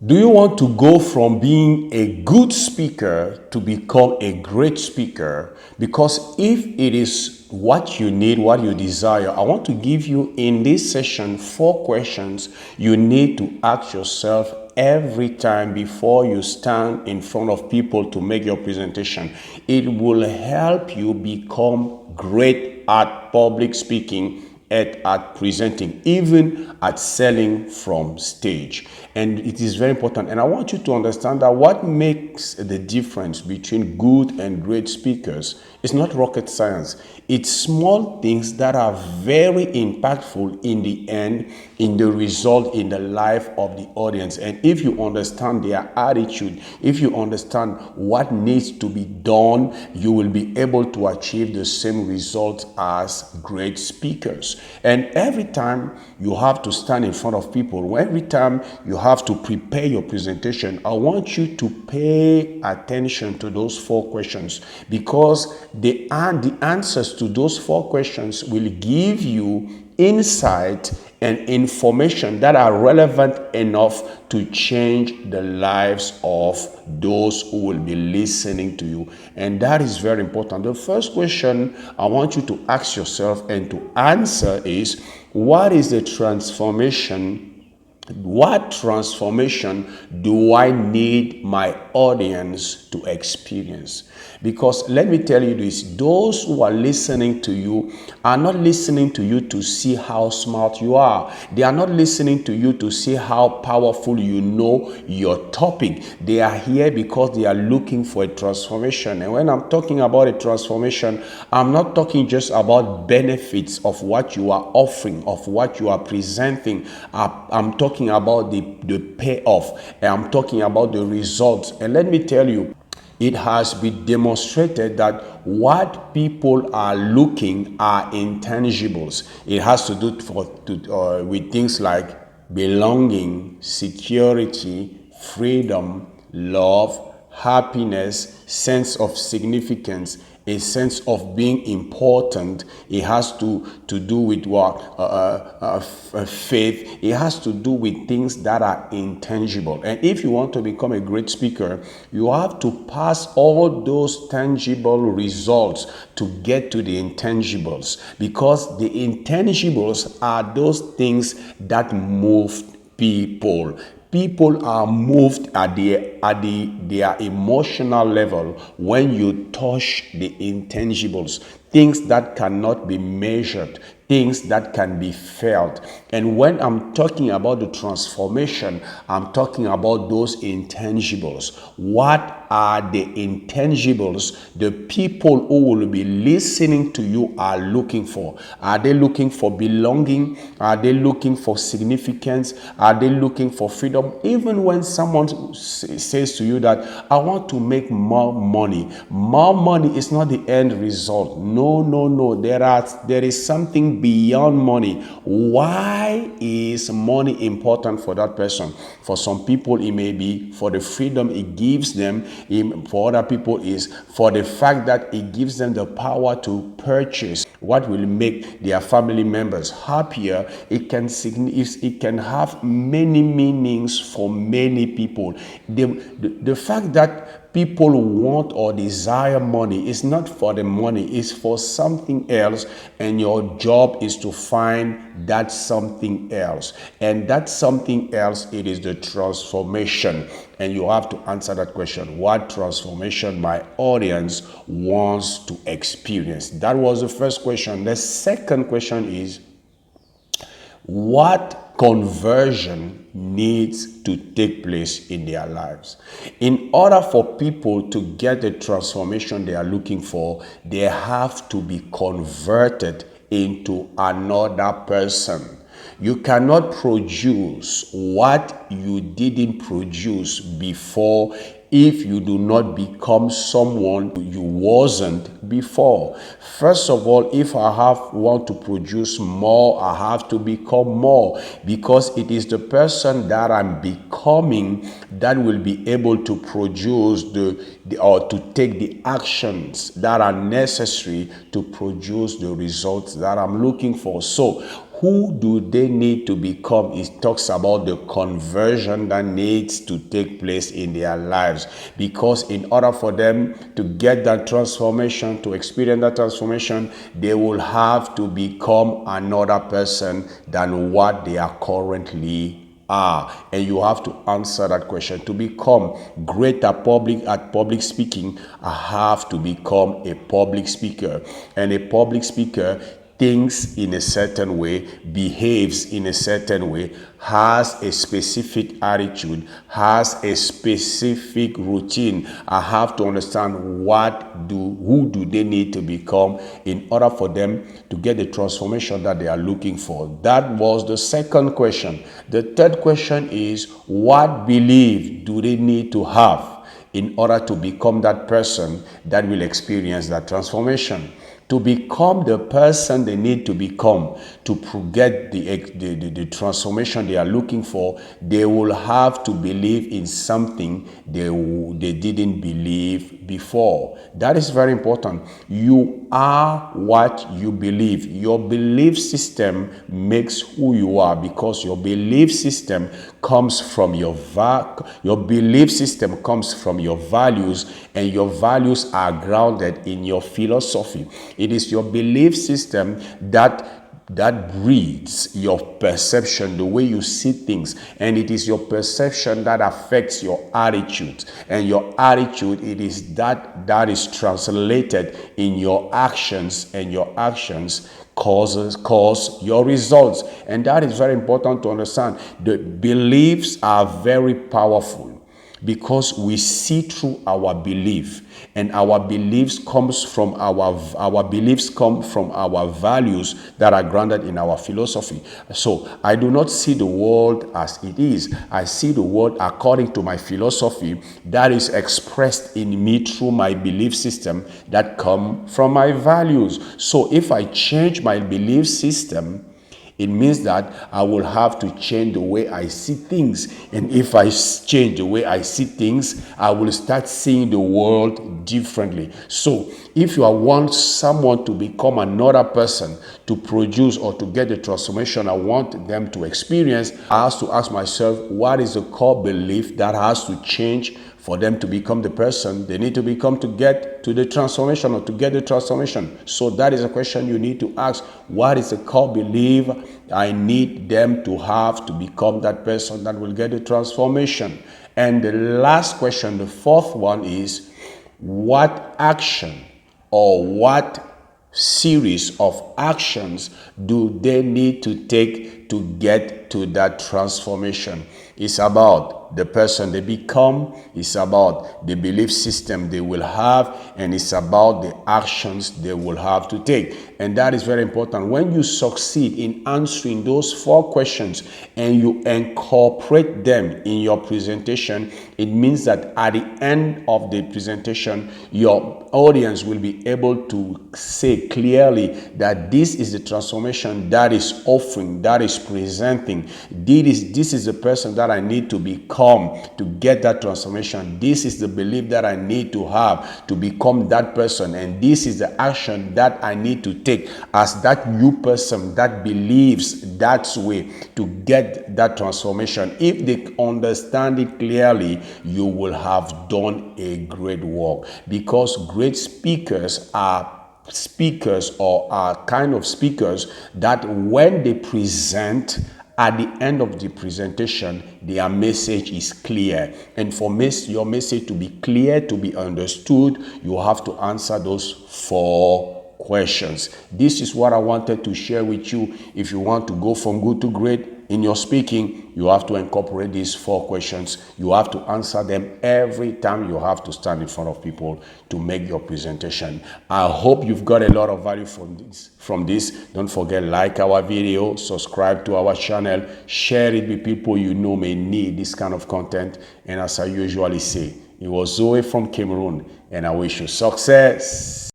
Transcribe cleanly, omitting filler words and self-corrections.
Do you want to go from being a good speaker to become a great speaker? Because if it is what you need, what you desire, I want to give you in this session 4 questions you need to ask yourself every time before you stand in front of people to make your presentation. It will help you become great at public speaking, at presenting, even at selling from stage. And it is very important. And I want you to understand that what makes the difference between good and great speakers is not rocket science. It's small things that are very impactful in the end, in the result, in the life of the audience. And if you understand their attitude, if you understand what needs to be done, you will be able to achieve the same result as great speakers. And every time you have to stand in front of people, every time you have to prepare your presentation, I want you to pay attention to those 4 questions, because the answers to those 4 questions will give you insight and information that are relevant enough to change the lives of those who will be listening to you. And that is very important. The first question I want you to ask yourself and to answer is, what is the transformation? What transformation do I need my audience to experience? Because let me tell you this, those who are listening to you are not listening to you to see how smart you are. They are not listening to you to see how powerful you know your topic. They are here because they are looking for a transformation. And when I'm talking about a transformation, I'm not talking just about benefits of what you are offering, of what you are presenting. I'm talking about the payoff. I'm talking about the results. And let me tell you, it has been demonstrated that what people are looking are intangibles. It has to do with things like belonging, security, freedom, love, happiness, sense of significance, a sense of being important. It has to do with faith. It has to do with things that are intangible. And if you want to become a great speaker, you have to pass all those tangible results to get to the intangibles, because the intangibles are those things that move people. People are moved at their emotional level when you touch the intangibles, things that cannot be measured, things that can be felt. And when I'm talking about the transformation, I'm talking about those intangibles. What are the intangibles the people who will be listening to you are looking for? Are they looking for belonging? Are they looking for significance? Are they looking for freedom? Even when someone says to you that I want to make more money is not the end result. No. There is something beyond money. Why is money important for that person? For some people, it may be for the freedom it gives them. For other people, is for the fact that it gives them the power to purchase what will make their family members happier. It can have many meanings for many people. The fact that people want or desire money is not for the money, it's for something else, and your job is to find that something else. And that something else, it is the transformation. And you have to answer that question: what transformation my audience wants to experience? That was the first question. The second question is, what conversion needs to take place in their lives? In order for people to get the transformation they are looking for, they have to be converted into another person. You cannot produce what you didn't produce before if you do not become someone you wasn't before. First of all, if I want to produce more, I have to become more, because it is the person that I'm becoming that will be able to produce or to take the actions that are necessary to produce the results that I'm looking for. So who do they need to become? It talks about the conversion that needs to take place in their lives. Because in order for them to get that transformation, to experience that transformation, they will have to become another person than what they are currently are. And you have to answer that question. To become great at public speaking, I have to become a public speaker. And a public speaker thinks in a certain way, behaves in a certain way, has a specific attitude, has a specific routine. I have to understand who do they need to become in order for them to get the transformation that they are looking for. That was the second question. The third question is, what belief do they need to have in order to become that person that will experience that transformation? To become the person they need to become, to get the transformation they are looking for, they will have to believe in something they didn't believe before. That is very important. You are what you believe. Your belief system makes who you are, because your belief system comes from your belief system comes from your values, and your values are grounded in your philosophy. It is your belief system that breeds your perception, the way you see things, and it is your perception that affects your attitude, and your attitude, it is that is translated in your actions, and your actions cause your results. And that is very important to understand. The beliefs are very powerful, because we see through our belief, and our beliefs come from our values that are grounded in our philosophy. So I do not see the world as it is. I see the world according to my philosophy that is expressed in me through my belief system that come from my values. So if I change my belief system, it means that I will have to change the way I see things. And if I change the way I see things, I will start seeing the world differently. So if you want someone to become another person, to produce or to get the transformation I want them to experience, I have to ask myself, what is the core belief that has to change for them to become the person they need to become to get to the transformation, or to get the transformation? So that is a question you need to ask. What is the core belief I need them to have to become that person that will get the transformation? And the last question, the fourth one, is what action or what series of actions do they need to take to get to that transformation? It's about the person they become, it's about the belief system they will have, and it's about the actions they will have to take. And that is very important. When you succeed in answering those 4 questions and you incorporate them in your presentation, it means that at the end of the presentation, your audience will be able to say clearly that this is the transformation that is offering, that is presenting. This is the person that I need to become to get that transformation. This is the belief that I need to have to become that person. And this is the action that I need to take as that new person that believes that way to get that transformation. If they understand it clearly, you will have done a great work, because great speakers are speakers, or are kind of speakers that when they present, at the end of the presentation, their message is clear. And for your message to be clear, to be understood, you have to answer those 4 questions. This is what I wanted to share with you. If you want to go from good to great in your speaking, you have to incorporate these 4 questions. You have to answer them every time you have to stand in front of people to make your presentation. I hope you've got a lot of value from this. Don't forget, like our video, subscribe to our channel, share it with people you know may need this kind of content. And as I usually say, it was Zoe from Cameroon, and I wish you success.